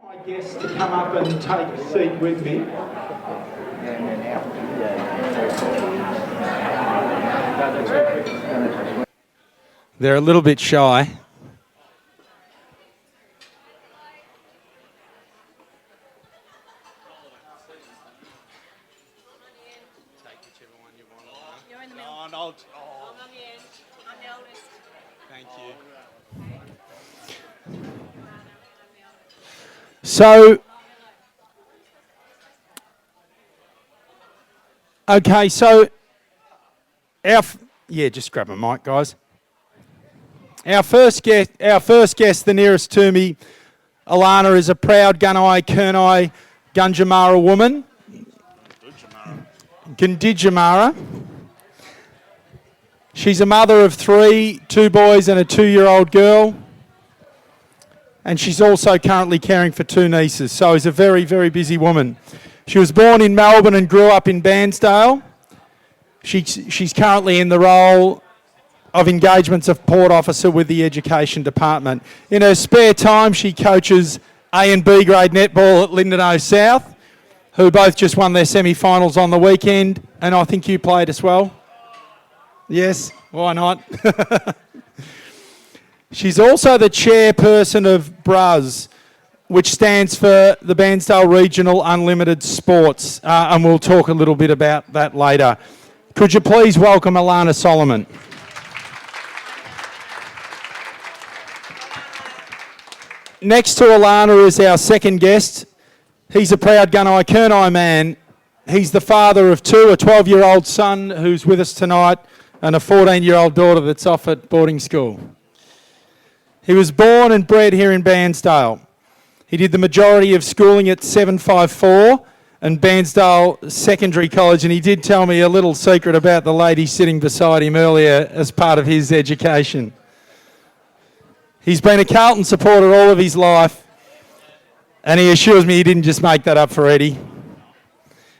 My guests to come up and take a seat with me. They're a little bit shy. You're in the middle. I'm on the end. I'm the oldest. Thank you. So, okay, so just grab a mic, guys. Our first guest, the nearest to me, Alana, is a proud Gunai Kurnai Gunditjmara woman. Gunditjmara. She's a mother of 3, 2 boys and a 2-year-old girl. And she's also currently caring for 2 nieces, so is a very, very busy woman. She was born in Melbourne and grew up in Bairnsdale. She's currently in the role of engagements of port officer with the education department. In her spare time, she coaches A and B grade netball at Lindenow South, who both just won their semi-finals on the weekend, and I think you played as well. Yes, why not? She's also the chairperson of BRUS, which stands for the Bairnsdale Regional Unlimited Sports, and we'll talk a little bit about that later. Could you please welcome Alana Solomon? Next to Alana is our second guest. He's a proud Gunai Kurnai man. He's the father of 2, a 12-year-old son who's with us tonight and a 14-year-old daughter that's off at boarding school. He was born and bred here in Bairnsdale. He did the majority of schooling at 754 and Bairnsdale Secondary College, and he did tell me a little secret about the lady sitting beside him earlier as part of his education. He's been a Carlton supporter all of his life, and he assures me he didn't just make that up for Eddie.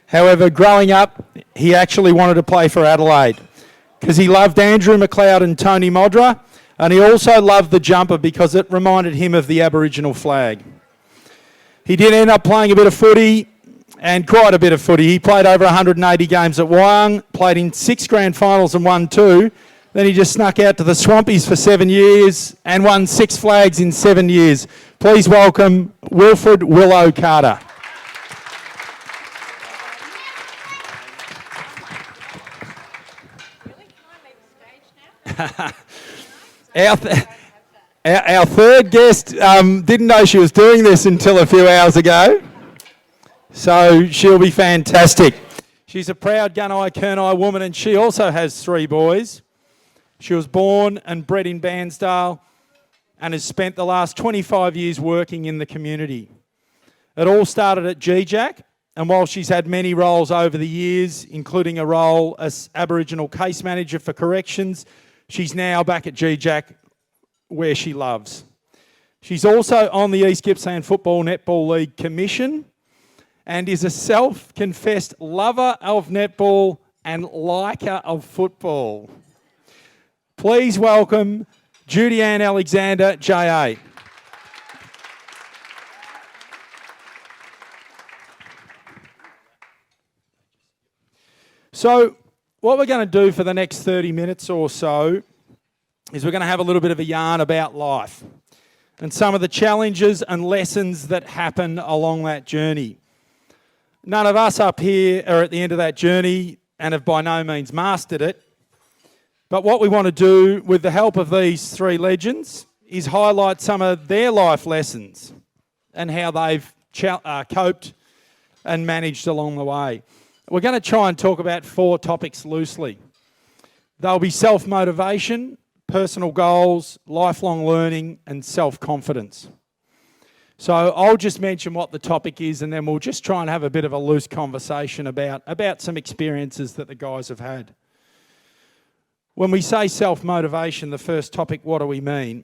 However, growing up, he actually wanted to play for Adelaide because he loved Andrew McLeod and Tony Modra, and he also loved the jumper because it reminded him of the Aboriginal flag. He did end up playing a bit of footy, and quite a bit of footy. He played over 180 games at Wyong, played in 6 grand finals and won 2. Then he just snuck out to the Swampies for 7 years and won 6 flags in 7 years. Please welcome Wilfred Willow Carter. Our third guest didn't know she was doing this until a few hours ago, so she'll be fantastic. She's a proud Gunai Kurnai woman, and she also has 3 boys. She was born and bred in Bairnsdale and has spent the last 25 years working in the community. It all started at GJAC, and while she's had many roles over the years, including a role as Aboriginal case manager for corrections, she's now back at GJAC where she loves. She's also on the East Gippsland Football Netball League Commission and is a self-confessed lover of netball and liker of football. Please welcome Judy Ann Alexander, JA. So what we're going to do for the next 30 minutes or so is we're going to have a little bit of a yarn about life and some of the challenges and lessons that happen along that journey. None of us up here are at the end of that journey and have by no means mastered it. But what we want to do with the help of these 3 legends is highlight some of their life lessons and how they've coped and managed along the way. We're going to try and talk about 4 topics loosely. They'll be self-motivation, personal goals, lifelong learning, and self-confidence. So I'll just mention what the topic is, and then we'll just try and have a bit of a loose conversation about some experiences that the guys have had. When we say self-motivation, the first topic, what do we mean?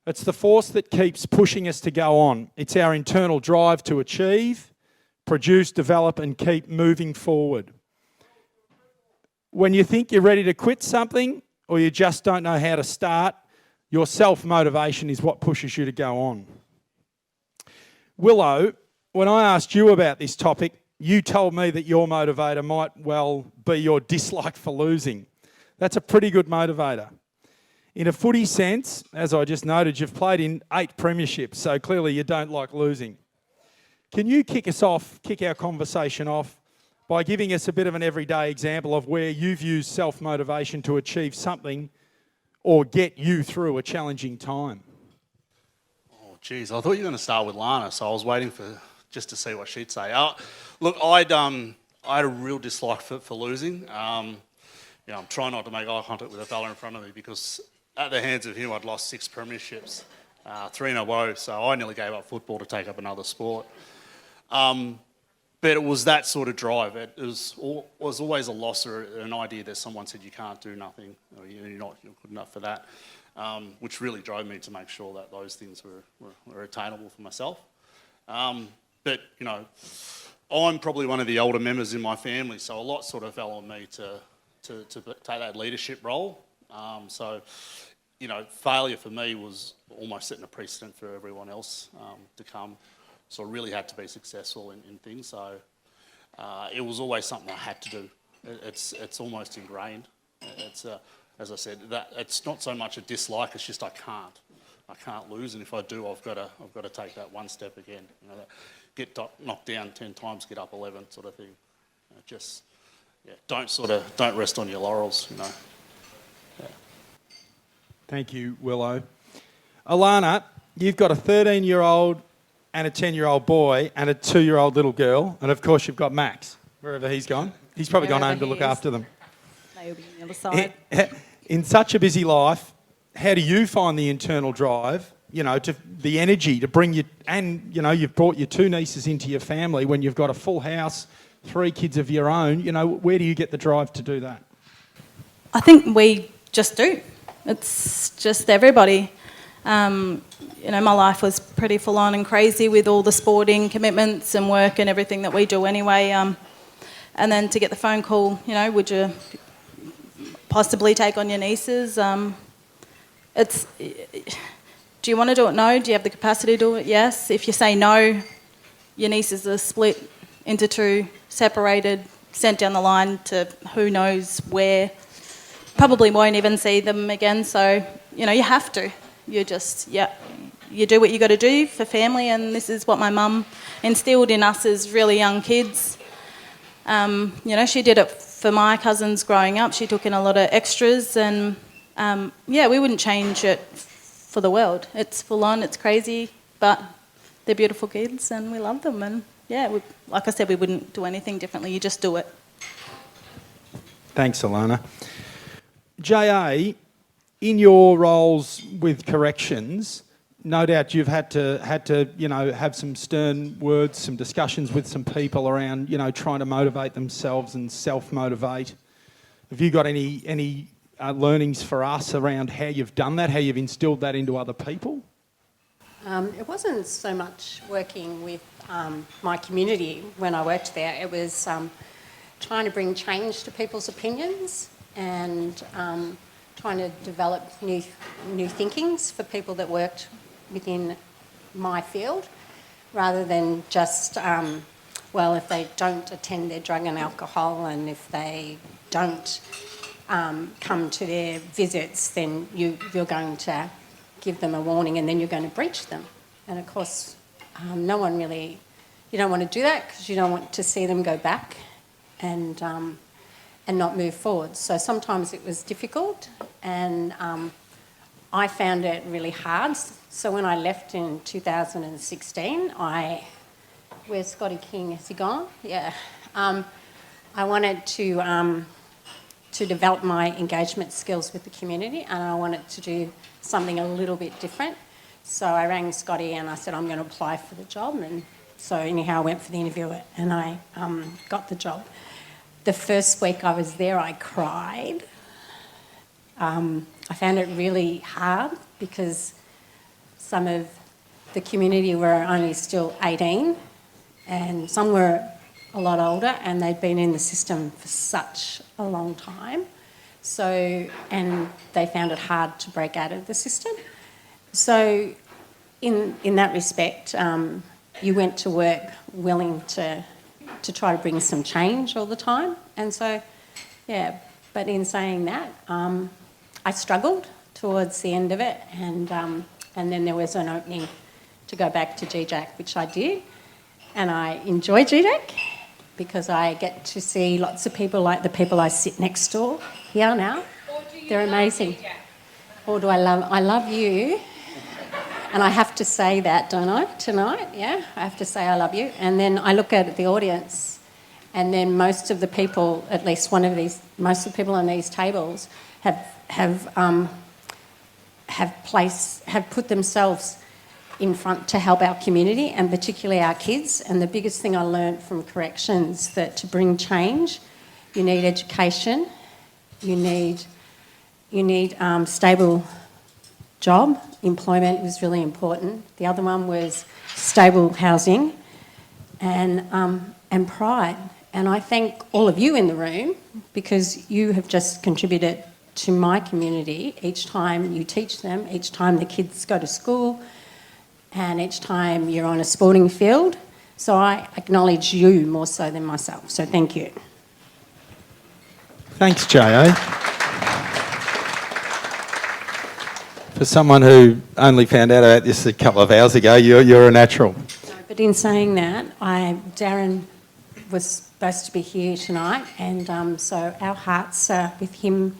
It's the force that keeps pushing us to go on. It's our internal drive to achieve, produce, develop, and keep moving forward. When you think you're ready to quit something or you just don't know how to start, your self-motivation is what pushes you to go on. Willow, when I asked you about this topic, you told me that your motivator might well be your dislike for losing. That's a pretty good motivator. In a footy sense, as I just noted, you've played in 8 premierships, so clearly you don't like losing. Can you kick our conversation off by giving us a bit of an everyday example of where you've used self-motivation to achieve something or get you through a challenging time? Oh, geez, I thought you were going to start with Lana, so I was waiting for just to see what she'd say. Look, I had a real dislike for losing. I'm trying not to make eye contact with a fella in front of me because at the hands of him, I'd lost 6 premierships, 3 in a row, so I nearly gave up football to take up another sport. But it was that sort of drive. It was always a loss or an idea that someone said you can't do nothing, or you're not good enough for that, which really drove me to make sure that those things were attainable for myself. But, I'm probably one of the older members in my family, so a lot sort of fell on me to take that leadership role. Failure for me was almost setting a precedent for everyone else to come. So I really had to be successful in things. So it was always something I had to do. It's almost ingrained. As I said, that it's not so much a dislike. It's just I can't lose, and if I do, I've got to take that one step again. Get knocked down 10 times, get up 11, sort of thing. Don't rest on your laurels. Yeah. Thank you, Willow. Alana, you've got a 13-year-old and a 10-year-old boy and a 2-year-old little girl, and of course you've got Max, wherever he's gone. He's probably gone home to look after them. They'll be on the other side. In such a busy life, how do you find the internal drive, to the energy to bring you, and, you've brought your 2 nieces into your family when you've got a full house, 3 kids of your own, where do you get the drive to do that? I think we just do. It's just everybody. My life was pretty full on and crazy with all the sporting commitments and work and everything that we do anyway. And then to get the phone call, would you possibly take on your nieces? Do you want to do it? No. Do you have the capacity to do it? Yes. If you say no, your nieces are split into 2, separated, sent down the line to who knows where. Probably won't even see them again. So, you have to. You do what you got to do for family, and this is what my mum instilled in us as really young kids. She did it for my cousins growing up. She took in a lot of extras, and we wouldn't change it for the world. It's full on, it's crazy, but they're beautiful kids and we love them, and like I said, we wouldn't do anything differently. You just do it. Thanks, Alana. JA, in your roles with corrections, no doubt you've had to have some stern words, some discussions with some people around trying to motivate themselves and self-motivate. Have you got any learnings for us around how you've done that, how you've instilled that into other people? It wasn't so much working with my community when I worked there. It was trying to bring change to people's opinions and trying to develop new thinkings for people that worked within my field, rather than just, if they don't attend their drug and alcohol, and if they don't come to their visits, then you're going to give them a warning and then you're going to breach them. And of course, no one really, you don't want to do that because you don't want to see them go back and not move forward. So sometimes it was difficult, and I found it really hard. So when I left in 2016, where's Scotty King? Has he gone? Yeah. I wanted to develop my engagement skills with the community, and I wanted to do something a little bit different. So I rang Scotty and I said, I'm going to apply for the job. And so anyhow, I went for the interview and I got the job. The first week I was there, I cried. I found it really hard because some of the community were only still 18 and some were a lot older, and they'd been in the system for such a long time. So, and they found it hard to break out of the system. So in that respect, you went to work willing to try to bring some change all the time. And so, yeah, but in saying that, I struggled towards the end of it, and then there was an opening to go back to GJAC, which I did. And I enjoy GJAC because I get to see lots of people like the people I sit next door here now. They're amazing. Or do I love you. And I have to say that, don't I, tonight? Yeah, I have to say I love you. And then I look at the audience, and then most of the people, at least most of the people on these tables have put themselves in front to help our community, and particularly our kids. And the biggest thing I learned from corrections, that to bring change, you need education, you need stable job. Employment was really important. The other one was stable housing and pride. And I thank all of you in the room, because you have just contributed to my community each time you teach them, each time the kids go to school, and each time you're on a sporting field. So I acknowledge you more so than myself. So thank you. Thanks, Jo. For someone who only found out about this a couple of hours ago, you're a natural. But in saying that, Darren was supposed to be here tonight, and so our hearts are with him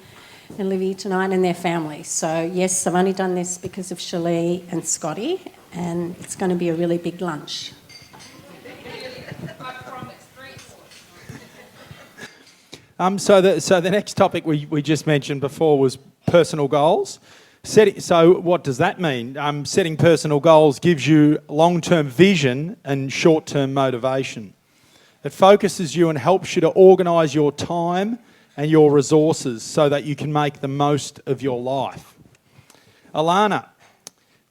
and Livy tonight and their family. So yes, I've only done this because of Shirley and Scotty, and it's going to be a really big lunch. So the next topic we just mentioned before was personal goals. So what does that mean? Setting personal goals gives you long-term vision and short-term motivation. It focuses you and helps you to organise your time and your resources so that you can make the most of your life. Alana,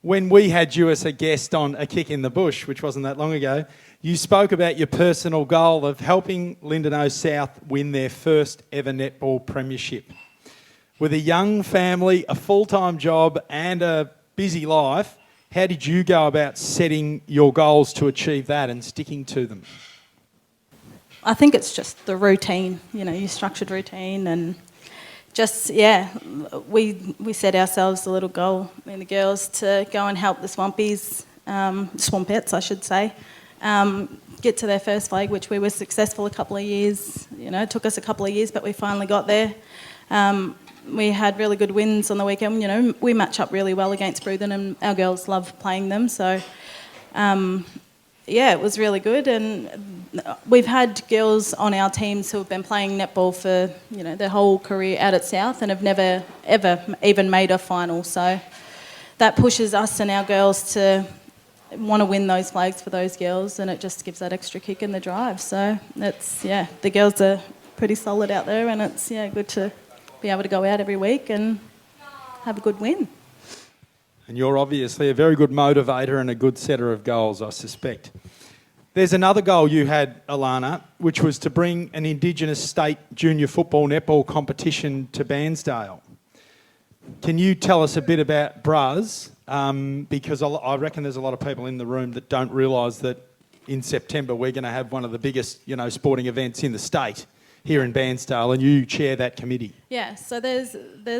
when we had you as a guest on A Kick in the Bush, which wasn't that long ago, you spoke about your personal goal of helping Lindenow South win their first ever netball premiership. With a young family, a full-time job and a busy life, how did you go about setting your goals to achieve that and sticking to them? I think it's just the routine, your structured routine, and just, we set ourselves a little goal, me and the girls, to go and help the Swampettes, I should say, get to their first flag, which we were successful a couple of years. It took us a couple of years, but we finally got there. We had really good wins on the weekend. We match up really well against Bruthen, and our girls love playing them, so it was really good. And we've had girls on our teams who have been playing netball for their whole career out at South and have never ever even made a final. So that pushes us and our girls to want to win those flags for those girls, and it just gives that extra kick in the drive. So it's the girls are pretty solid out there, and it's good to be able to go out every week and have a good win. And you're obviously a very good motivator and a good setter of goals, I suspect. There's another goal you had, Alana, which was to bring an Indigenous state junior football netball competition to Bairnsdale. Can you tell us a bit about Bruz? Because I reckon there's a lot of people in the room that don't realise that in September we're going to have one of the biggest, sporting events in the state here in Bairnsdale, and you chair that committee. Yeah, so there's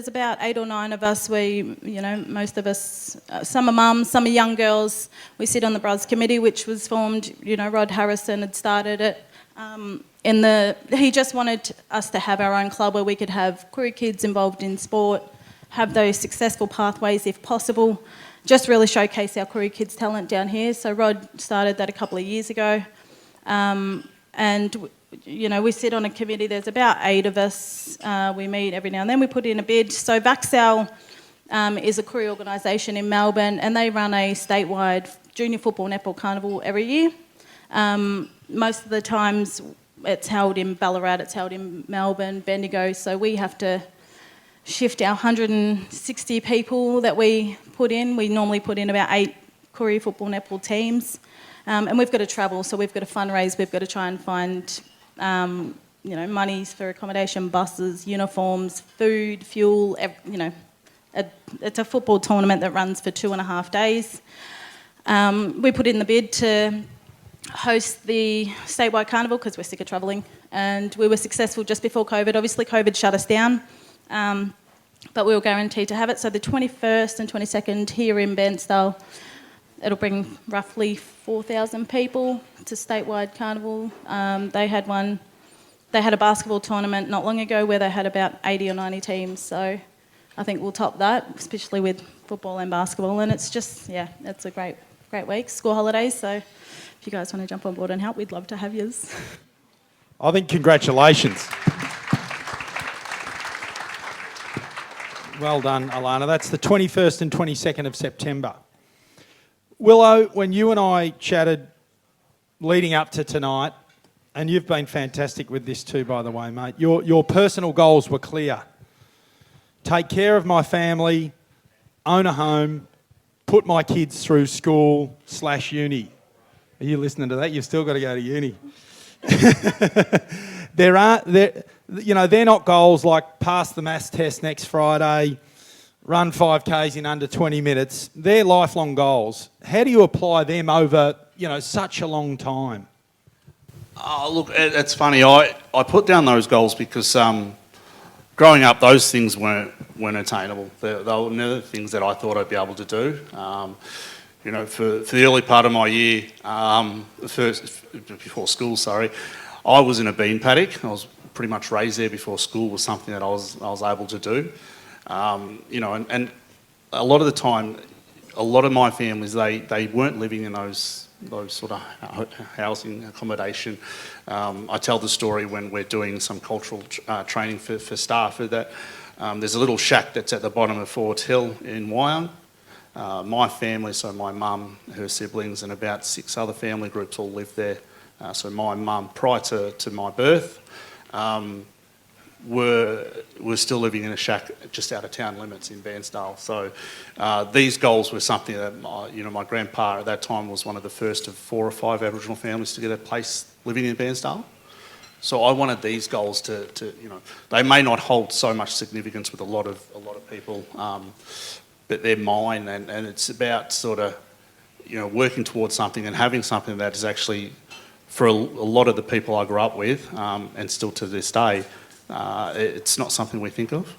about 8 or 9 of us. Most of us, some are mums, some are young girls. We sit on the Bruz committee, which was formed. Rod Harrison had started it. He just wanted us to have our own club where we could have Koori kids involved in sport, have those successful pathways if possible, just really showcase our Koori kids' talent down here. So Rod started that a couple of years ago, and we sit on a committee. There's about 8 of us. We meet every now and then. We put in a bid. So VAXAL is a Koori organisation in Melbourne, and they run a statewide junior football netball carnival every year. Most of the times it's held in Ballarat, it's held in Melbourne, Bendigo, so we have to shift our 160 people that we put in. We normally put in about 8 Koori football netball teams, and we've got to travel, so we've got to fundraise, we've got to try and find monies for accommodation, buses, uniforms, food, fuel. It's a football tournament that runs for 2.5 days. We put in the bid to host the statewide carnival because we're sick of travelling, and we were successful just before COVID. Obviously, COVID shut us down, but we were guaranteed to have it. So the 21st and 22nd here in Bairnsdale, it'll bring roughly 4,000 people to statewide carnival. They had a basketball tournament not long ago where they had about 80 or 90 teams. So I think we'll top that, especially with football and basketball. And it's just, yeah, it's a great week. School holidays, so if you guys want to jump on board and help, we'd love to have yous. I think congratulations. Well done, Alana. That's the 21st and 22nd of September. Willow, when you and I chatted leading up to tonight, and you've been fantastic with this too, by the way, mate, your personal goals were clear. Take care of my family, own a home, put my kids through school/uni. Are you listening to that? You've still got to go to uni. They're not goals like pass the maths test next Friday, run 5Ks in under 20 minutes. They're lifelong goals. How do you apply them over, such a long time? Oh, look, it's funny. I put down those goals because growing up, those things weren't attainable. They were never things that I thought I'd be able to do. For the early part of my year, before school, I was in a bean paddock. I was pretty much raised there before school was something that I was able to do. And a lot of the time, a lot of my families, they weren't living in those sort of housing accommodation. I tell the story when we're doing some cultural training for staff that there's a little shack that's at the bottom of Fords Hill in Wyong. My family, so my mum, her siblings and about 6 other family groups all lived there. So my mum, prior to my birth, were still living in a shack just out of town limits in Bairnsdale. So these goals were something that my grandpa at that time was one of the first of 4 or 5 Aboriginal families to get a place living in Bairnsdale. So I wanted these goals to they may not hold so much significance with a lot of people, but they're mine, and it's about sort of working towards something and having something that is actually, for a lot of the people I grew up with, and still to this day, it's not something we think of.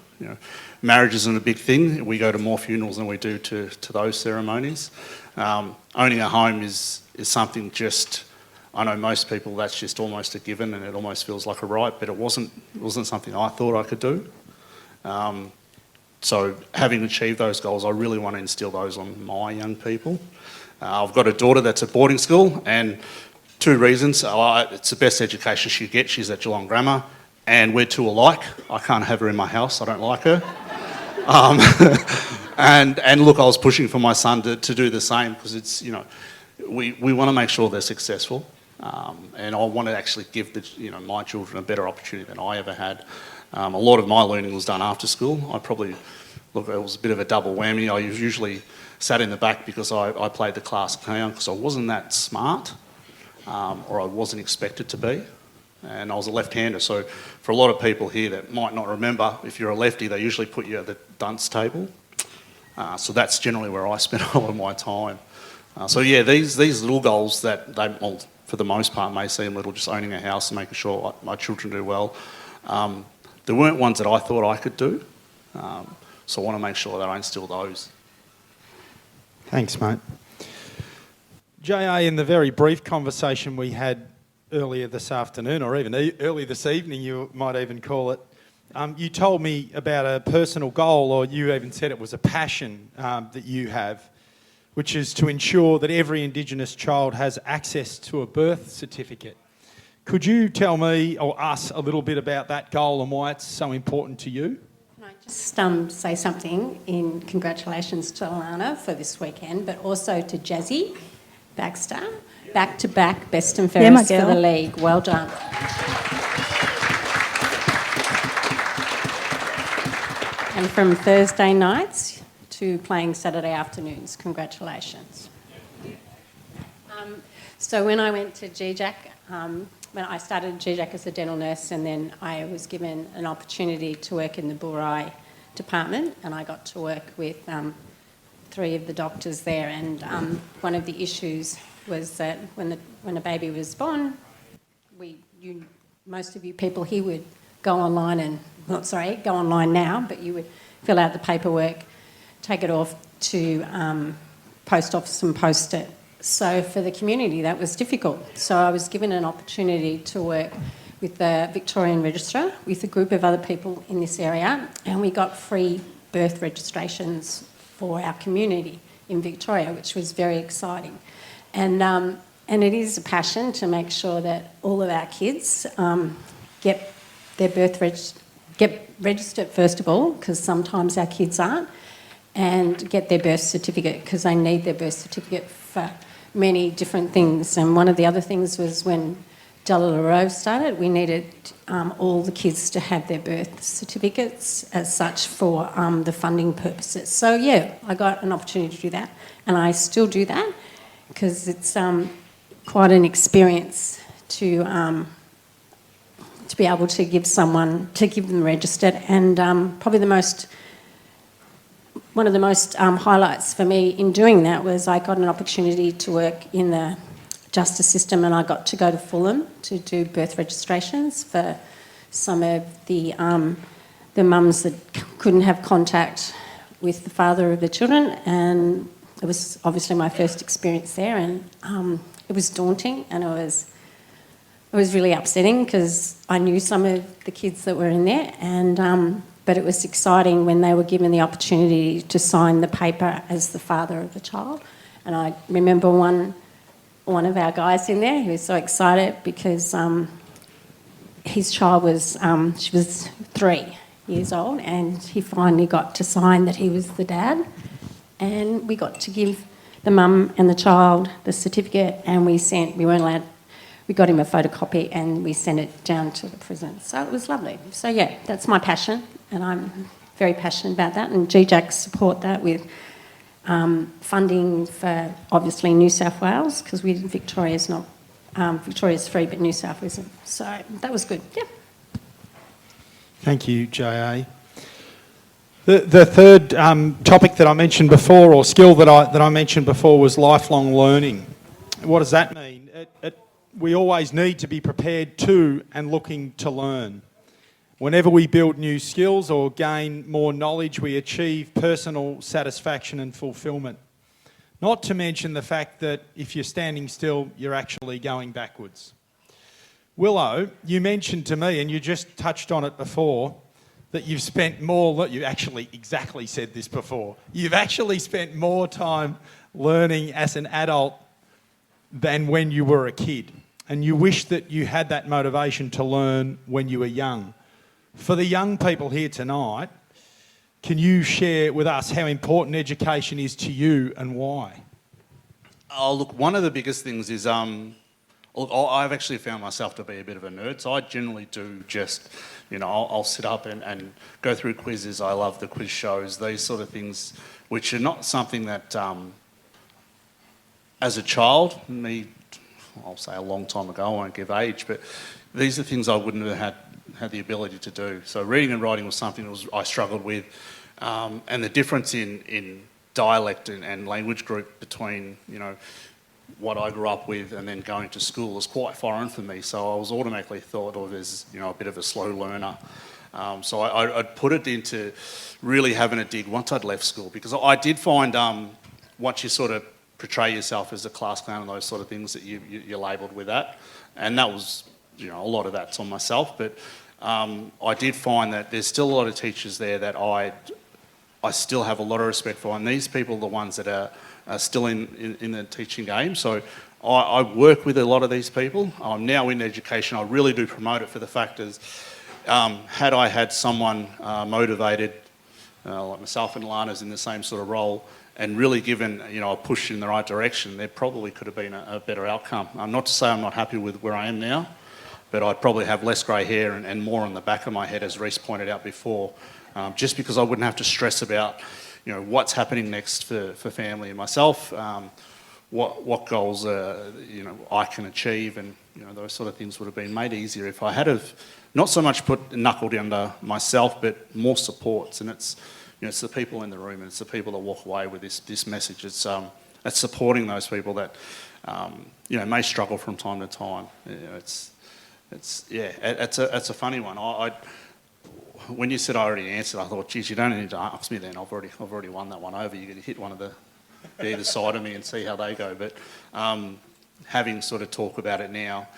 Marriage isn't a big thing. We go to more funerals than we do to those ceremonies. Owning a home is something I know most people that's just almost a given and it almost feels like a right, but it wasn't something I thought I could do. So having achieved those goals, I really want to instill those on my young people. I've got a daughter that's at boarding school, and 2 reasons. It's the best education she gets. She's at Geelong Grammar, and we're 2 alike. I can't have her in my house. I don't like her. And look, I was pushing for my son to do the same because it's, we want to make sure they're successful. And I want to actually give my children a better opportunity than I ever had. A lot of my learning was done after school. It was a bit of a double whammy. I usually sat in the back because I played the class clown because I wasn't that smart, or I wasn't expected to be. And I was a left-hander, so for a lot of people here that might not remember, if you're a lefty, they usually put you at the dunce table. So that's generally where I spent a lot of my time. These little goals that for the most part may seem little, just owning a house and making sure my children do well. There weren't ones that I thought I could do, so I want to make sure that I instill those. Thanks, mate. J.A., in the very brief conversation we had earlier this afternoon, or even early this evening, you might even call it, you told me about a personal goal, or you even said it was a passion that you have, which is to ensure that every Indigenous child has access to a birth certificate. Could you tell me or us a little bit about that goal and why it's so important to you? Can I just say something in congratulations to Alana for this weekend, but also to Jazzy Baxter, back-to-back best and fairest for the league. Well done. And from Thursday nights to playing Saturday afternoons, congratulations. So when I went to GJAC, when I started GJAC as a dental nurse, and then I was given an opportunity to work in the Burai department, and I got to work with 3 of the doctors there, and one of the issues was that when a baby was born, most of you people here would go online go online now, but you would fill out the paperwork, take it off to post office and post it. So for the community, that was difficult. So I was given an opportunity to work with the Victorian Registrar, with a group of other people in this area, and we got free birth registrations for our community in Victoria, which was very exciting. And it is a passion to make sure that all of our kids get registered first of all, because sometimes our kids aren't, and get their birth certificate because they need their birth certificate for many different things. And one of the other things was when Della Rove started, we needed all the kids to have their birth certificates as such for the funding purposes. So yeah, I got an opportunity to do that, and I still do that because it's quite an experience to be able to give them registered. And probably one of the most highlights for me in doing that was I got an opportunity to work in the justice system, and I got to go to Fulham to do birth registrations for some of the mums that couldn't have contact with the father of the children, and it was obviously my first experience there, and it was daunting, and it was really upsetting because I knew some of the kids that were in there, and but it was exciting when they were given the opportunity to sign the paper as the father of the child. And I remember one of our guys in there, he was so excited because his child she was 3 years old, and he finally got to sign that he was the dad, and we got to give the mum and the child the certificate, and we got him a photocopy and we sent it down to the prison. So it was lovely. So yeah, that's my passion, and I'm very passionate about that, and GJAC support that with funding for obviously New South Wales, because Victoria's free but New South isn't. So that was good, yeah. Thank you, J.A. The third topic that I mentioned before, or skill that I mentioned before, was lifelong learning. What does that mean? We always need to be prepared to and looking to learn. Whenever we build new skills or gain more knowledge, we achieve personal satisfaction and fulfilment. Not to mention the fact that if you're standing still, you're actually going backwards. Willow, you mentioned to me, and you just touched on it before, that you've spent you actually exactly said this before, you've actually spent more time learning as an adult than when you were a kid. And you wish that you had that motivation to learn when you were young. For the young people here tonight, can you share with us how important education is to you and why? Oh, look, one of the biggest things is I've actually found myself to be a bit of a nerd, so I generally do just, I'll sit up and go through quizzes. I love the quiz shows, these sort of things, which are not something that, as a child, I'll say a long time ago, I won't give age, but these are things I wouldn't have had the ability to do. So reading and writing was something I struggled with, and the difference in dialect and language group between, what I grew up with and then going to school was quite foreign for me, so I was automatically thought of as, a bit of a slow learner. So I'd put it into really having a dig once I'd left school, because I did find once you sort of portray yourself as a class clown and those sort of things that you're labelled with that, and that was, a lot of that's on myself, but I did find that there's still a lot of teachers there that I still have a lot of respect for, and these people are the ones that are still in the teaching game. So I work with a lot of these people. I'm now in education. I really do promote it for the fact is, had I had someone motivated, like myself and Lana's in the same sort of role, and really given a push in the right direction, there probably could have been a better outcome. Not to say I'm not happy with where I am now, but I'd probably have less grey hair and more on the back of my head, as Reece pointed out before, just because I wouldn't have to stress about what's happening next for family and myself, what goals I can achieve, and those sort of things would have been made easier if I had have not so much knuckled under myself, but more supports. And it's the people in the room, and it's the people that walk away with this message. It's supporting those people that may struggle from time to time. It's a funny one. When you said I already answered, I thought, geez, you don't need to ask me then. I've already won that one over. You got to hit one of the either side of me and see how they go. But having sort of talk about it now,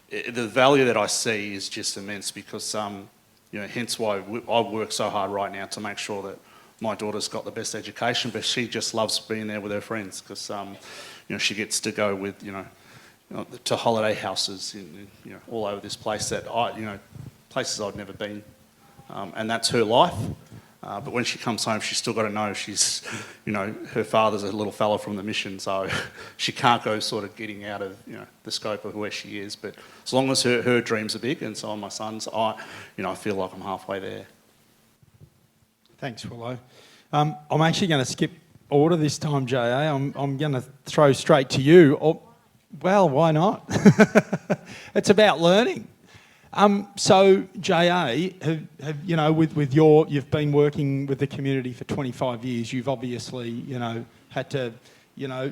the value that I see is just immense because, hence why I work so hard right now to make sure that my daughter's got the best education, but she just loves being there with her friends because, she gets to go with, to holiday houses, all over this place that places I've never been. And that's her life. But when she comes home, she's still got to know she's, her father's a little fella from the mission, so she can't go sort of getting out of, the scope of where she is. But as long as her dreams are big and so are my son's, I feel like I'm halfway there. Thanks, Willow. I'm actually going to skip order this time, JA. I'm going to throw straight to you. Well, why not? It's about learning. So, JA, you've been working with the community for 25 years. You've obviously, had to,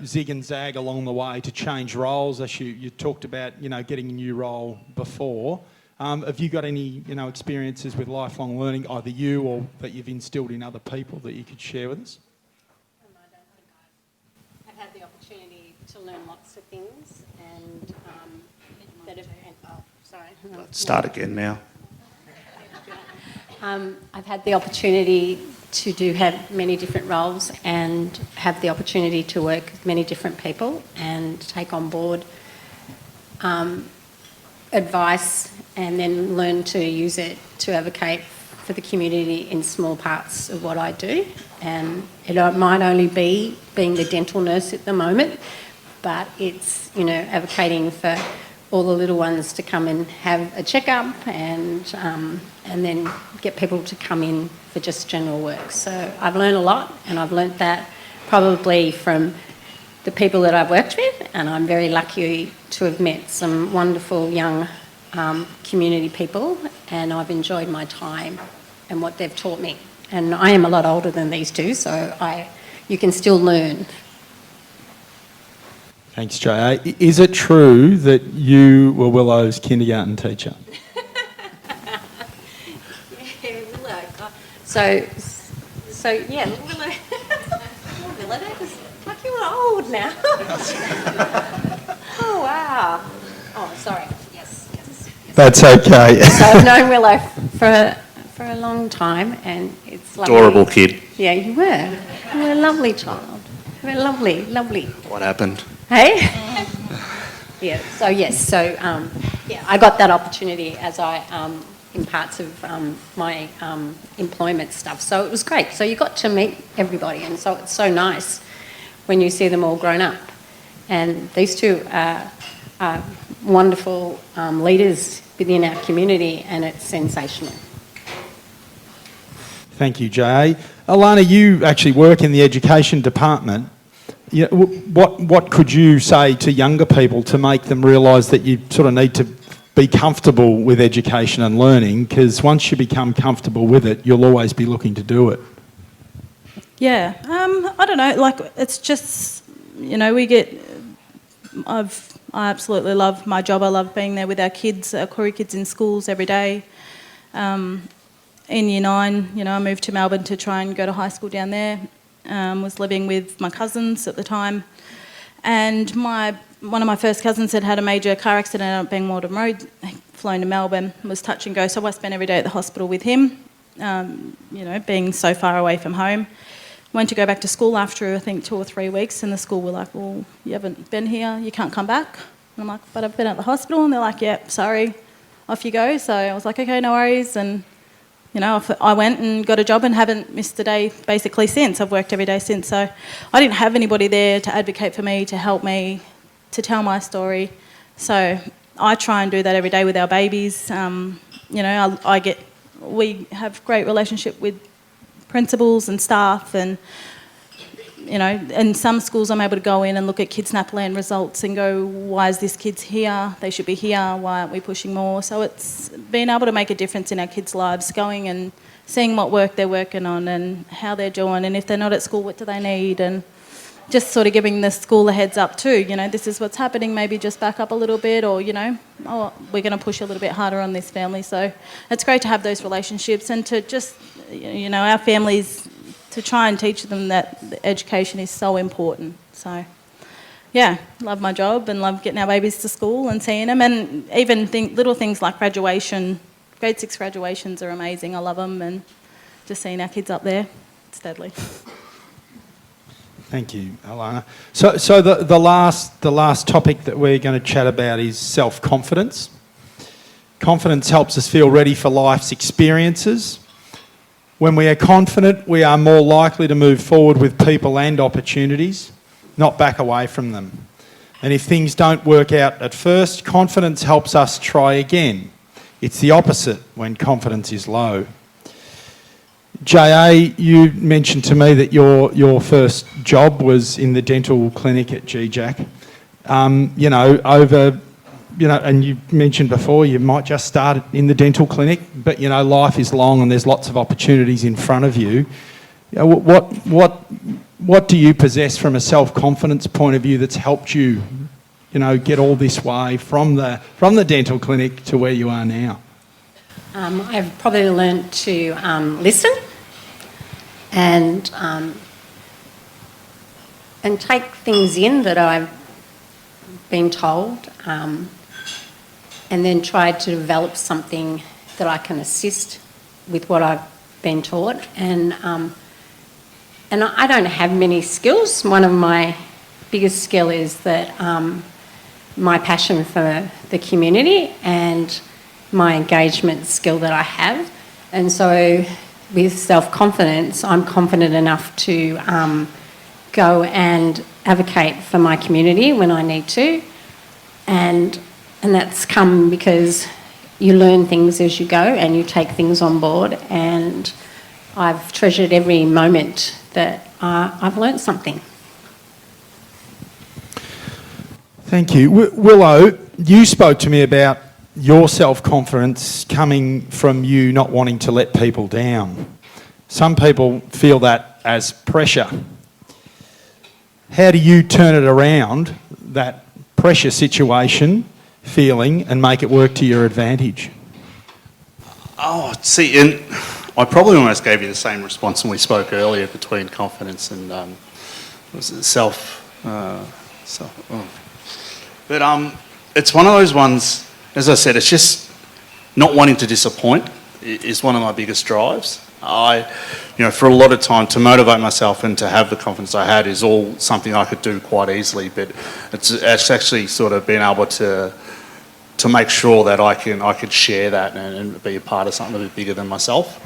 zig and zag along the way to change roles, as you talked about, getting a new role before. Have you got any, experiences with lifelong learning, either you or that you've instilled in other people that you could share with us? I don't think I've had the opportunity to learn lots of things and that have... Sorry. Let's start again now. I've had the opportunity to have many different roles and have the opportunity to work with many different people and take on board advice and then learn to use it to advocate for the community in small parts of what I do. And it might only be being the dental nurse at the moment, but it's, advocating for all the little ones to come and have a checkup and then get people to come in for just general work. So I've learned a lot, and I've learnt that probably from the people that I've worked with, and I'm very lucky to have met some wonderful young community people, and I've enjoyed my time and what they've taught me. And I am a lot older than these two, so you can still learn. Thanks, J.A. Is it true that you were Willow's kindergarten teacher? Yeah, Willow. So yeah, Willow. Willow, like you are old now. Oh, wow. Oh, sorry. Yes. That's okay. So I've known Willow for a long time, and it's lovely. Adorable kid. Yeah, you were. You were a lovely child. You were lovely. What happened? Hey? Yeah, so yes, I got that opportunity as in parts of my employment stuff, so it was great. So you got to meet everybody, and so it's so nice when you see them all grown up. And these two are wonderful leaders within our community, and it's sensational. Thank you, J.A. Alana, you actually work in the education department. Yeah, what could you say to younger people to make them realise that you sort of need to be comfortable with education and learning, because once you become comfortable with it, you'll always be looking to do it? Yeah, I don't know, it's just, I absolutely love my job. I love being there with our kids, our Koori kids in schools every day. In Year 9, I moved to Melbourne to try and go to high school down there. Was living with my cousins at the time, and one of my first cousins had a major car accident up Bangwaldham Road, flown to Melbourne, was touch and go, so I spent every day at the hospital with him, being so far away from home. Went to go back to school after I think 2 or 3 weeks, and the school were like, well, you haven't been here, you can't come back. And I'm like, but I've been at the hospital, and they're like, yeah, sorry, off you go. So I was like, okay, no worries, and I went and got a job and haven't missed a day basically since. I've worked every day since. So I didn't have anybody there to advocate for me, to help me, to tell my story. So I try and do that every day with our babies. We have great relationship with principals and staff, and in some schools I'm able to go in and look at KidSnapLand results and go, why is this kid's here? They should be here. Why aren't we pushing more? So it's being able to make a difference in our kids' lives, going and seeing what work they're working on and how they're doing, and if they're not at school, what do they need, and just sort of giving the school a heads up too, you know, this is what's happening, maybe just back up a little bit, or, you know, oh, we're going to push a little bit harder on this family. So it's great to have those relationships and to just, you know, our families, to try and teach them that education is so important. So, yeah, love my job and love getting our babies to school and seeing them, and even little things like graduation, grade 6 graduations are amazing. I love them, and just seeing our kids up there, it's deadly. Thank you, Alana. So the last topic that we're going to chat about is self-confidence. Confidence helps us feel ready for life's experiences. When we are confident, we are more likely to move forward with people and opportunities, not back away from them. And if things don't work out at first, confidence helps us try again. It's the opposite when confidence is low. J.A., you mentioned to me that your first job was in the dental clinic at GJAC. And you mentioned before you might just start in the dental clinic, but, you know, life is long and there's lots of opportunities in front of you. You know, what do you possess from a self-confidence point of view that's helped you, you know, get all this way from the dental clinic to where you are now? I've probably learnt to listen and take things in that I've been told, and then try to develop something that I can assist with what I've been taught. And I don't have many skills. One of my biggest skill is that my passion for the community and my engagement skill that I have. And so with self-confidence, I'm confident enough to go and advocate for my community when I need to. And that's come because you learn things as you go and you take things on board, and I've treasured every moment that I've learnt something. Thank you. Willow, you spoke to me about your self-confidence coming from you not wanting to let people down. Some people feel that as pressure. How do you turn it around, that pressure situation, feeling, and make it work to your advantage? Oh, see, and I probably almost gave you the same response when we spoke earlier between confidence and was it But it's one of those ones, as I said, it's just not wanting to disappoint is one of my biggest drives. For a lot of time, to motivate myself and to have the confidence I had is all something I could do quite easily, but it's actually sort of being able to make sure that I could share that and be a part of something a bit bigger than myself.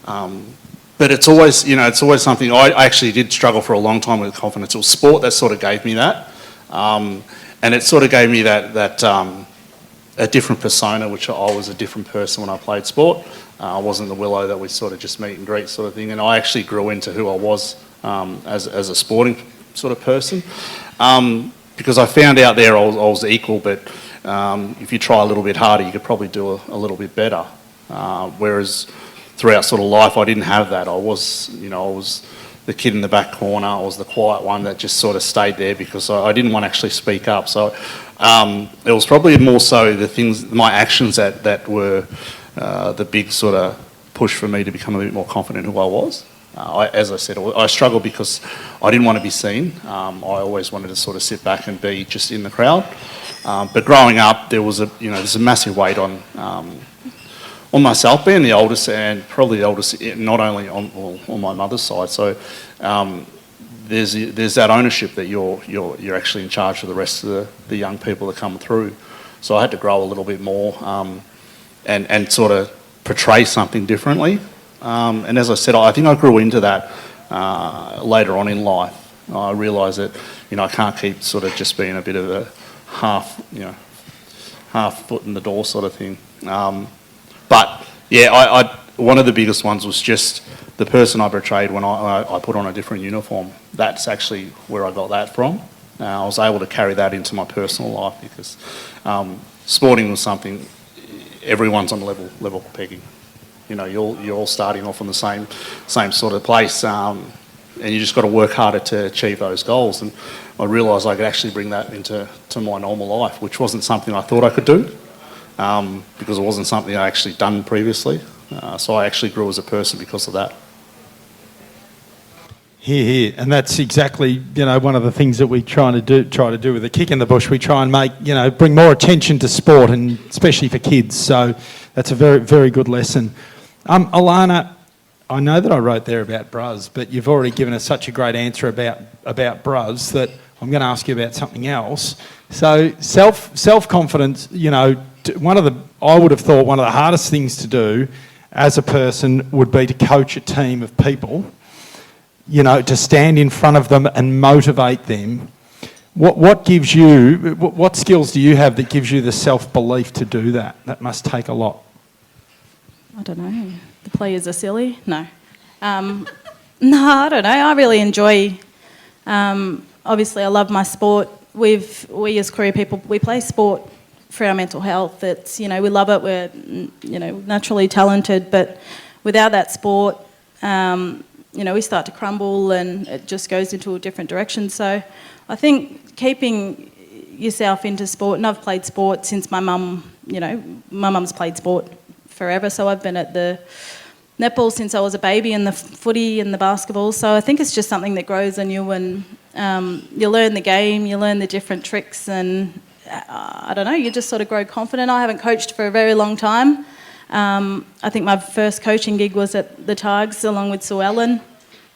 But it's always something. I actually did struggle for a long time with confidence. It was sport that sort of gave me that, and it sort of gave me that a different persona, which I was a different person when I played sport. I wasn't the Willow that we sort of just meet and greet sort of thing, and I actually grew into who I was as a sporting sort of person, because I found out there I was equal, but if you try a little bit harder, you could probably do a little bit better. Whereas throughout sort of life, I didn't have that. I was the kid in the back corner. I was the quiet one that just sort of stayed there because I didn't want to actually speak up. So it was probably more so my actions that were the big sort of push for me to become a bit more confident in who I was. As I said, I struggled because I didn't want to be seen. I always wanted to sort of sit back and be just in the crowd. But growing up, there's a massive weight on myself, being the oldest, and probably the oldest not only on my mother's side. So there's that ownership that you're actually in charge of the rest of the young people that come through. So I had to grow a little bit more and sort of portray something differently. And as I said, I think I grew into that later on in life. I realised that I can't keep sort of just being a bit of a half foot in the door sort of thing. But yeah, one of the biggest ones was just the person I portrayed when I put on a different uniform. That's actually where I got that from. I was able to carry that into my personal life because sporting was something everyone's on level pegging. You're all starting off on the same sort of place. and you just got to work harder to achieve those goals. And I realised I could actually bring that into my normal life, which wasn't something I thought I could do, because it wasn't something I actually done previously. So I actually grew as a person because of that. Here, and that's exactly, one of the things that we try to do with the Kick in the Bush. We try and make, bring more attention to sport, and especially for kids. So that's a very, very good lesson. Alana, I know that I wrote there about Bruz, but you've already given us such a great answer about Bruz that I'm going to ask you about something else. So self-confidence, I would have thought one of the hardest things to do as a person would be to coach a team of people, to stand in front of them and motivate them. What gives you, what skills do you have that gives you the self-belief to do that? That must take a lot. I don't know. The players are silly? No. No, I don't know. I really enjoy, obviously I love my sport. We as career people, we play sport for our mental health. It's, we love it. We're, naturally talented, but without that sport, we start to crumble and it just goes into a different direction. So I think keeping yourself into sport, and I've played sport since my mum, my mum's played sport forever, so I've been at the netball since I was a baby, and the footy and the basketball. So I think it's just something that grows on you, and you learn the game, you learn the different tricks, and I don't know, you just sort of grow confident. I haven't coached for a very long time. I think my first coaching gig was at the Targs along with Sue Ellen.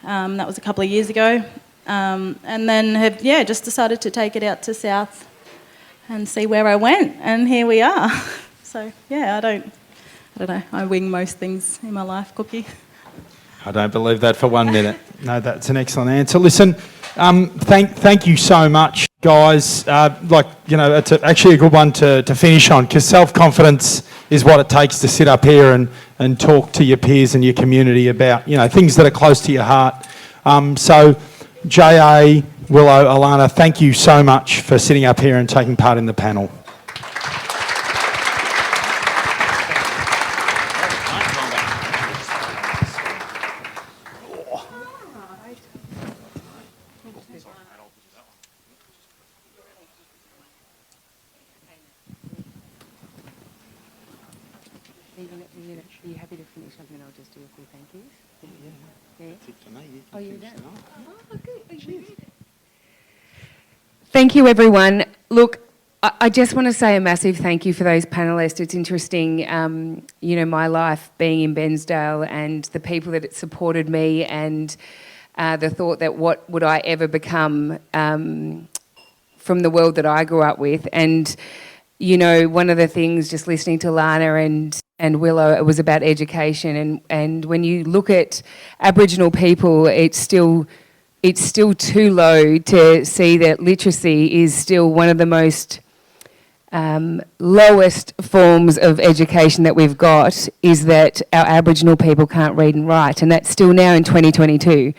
That was a couple of years ago. And then have, just decided to take it out to South and see where I went. And here we are. So, I don't know. I wing most things in my life, Cookie. I don't believe that for 1 minute. No, that's an excellent answer. Listen, thank you so much, guys. It's actually a good one to finish on, because self-confidence is what it takes to sit up here and talk to your peers and your community about, things that are close to your heart. So, J.A., Willow, Alana, thank you so much for sitting up here and taking part in the panel. Are you happy to finish up and I'll just do a few thank yous? Yeah. Oh, you don't? Oh, good. Thank you, everyone. Look, I just want to say a massive thank you for those panellists. It's interesting, my life being in Bensdale and the people that it supported me, and the thought that what would I ever become from the world that I grew up with. And, one of the things, just listening to Lana and Willow, it was about education. And when you look at Aboriginal people, it's still too low to see that literacy is still one of the most lowest forms of education that we've got, is that our Aboriginal people can't read and write, and that's still now in 2022.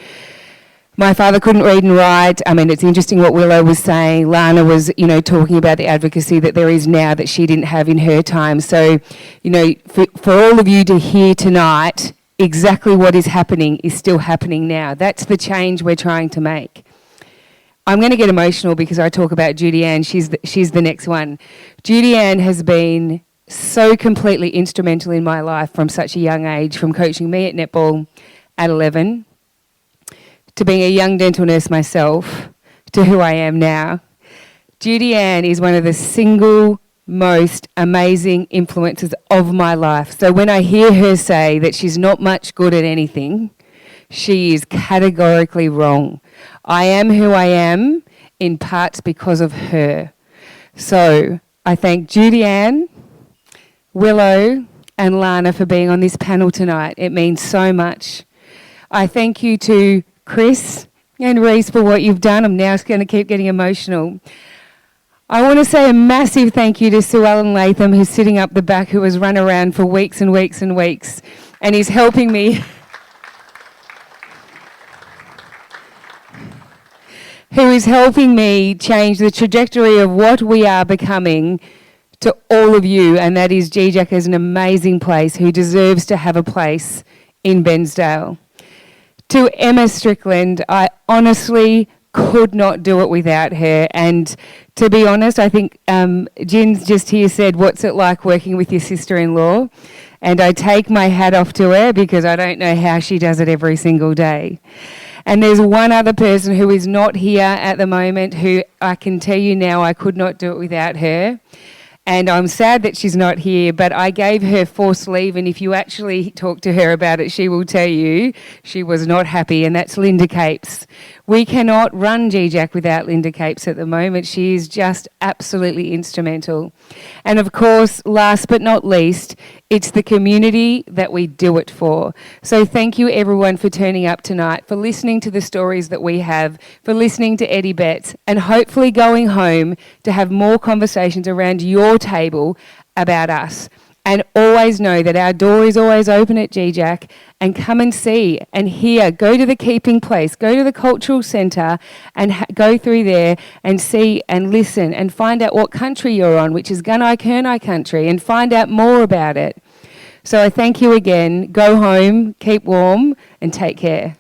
My father couldn't read and write. I mean, it's interesting what Willow was saying. Lana was, talking about the advocacy that there is now that she didn't have in her time. So, for all of you to hear tonight, exactly what is happening is still happening now. That's the change we're trying to make. I'm going to get emotional because I talk about Judy Ann. She's the next one. Judy Ann has been so completely instrumental in my life from such a young age, from coaching me at netball at 11, to being a young dental nurse myself, to who I am now. Judy Ann is one of the single most amazing influences of my life. So when I hear her say that she's not much good at anything, she is categorically wrong. I am who I am in parts because of her. So I thank Judy Ann, Willow and Lana for being on this panel tonight. It means so much. I thank you to Chris and Reese for what you've done. I'm now going to keep getting emotional. I want to say a massive thank you to Sue Ellen Latham, who's sitting up the back, who has run around for weeks and weeks and weeks, and is helping me change the trajectory of what we are becoming to all of you, and that is GJAC is an amazing place who deserves to have a place in Bensdale. To Emma Strickland, I honestly could not do it without her. And to be honest, I think Gin's just here said, what's it like working with your sister-in-law? And I take my hat off to her because I don't know how she does it every single day. And there's one other person who is not here at the moment who I can tell you now I could not do it without her. And I'm sad that she's not here, but I gave her forced leave, and if you actually talk to her about it, she will tell you she was not happy, and that's Linda Capes. We cannot run GJAC without Linda Capes at the moment. She is just absolutely instrumental. And of course, last but not least, it's the community that we do it for. So thank you everyone for turning up tonight, for listening to the stories that we have, for listening to Eddie Betts, and hopefully going home to have more conversations around your table about us. And always know that our door is always open at GJAC, and come and see and hear. Go to the Keeping Place, go to the Cultural Centre and go through there and see and listen and find out what country you're on, which is Gunai Kurnai country, and find out more about it. So I thank you again. Go home, keep warm and take care.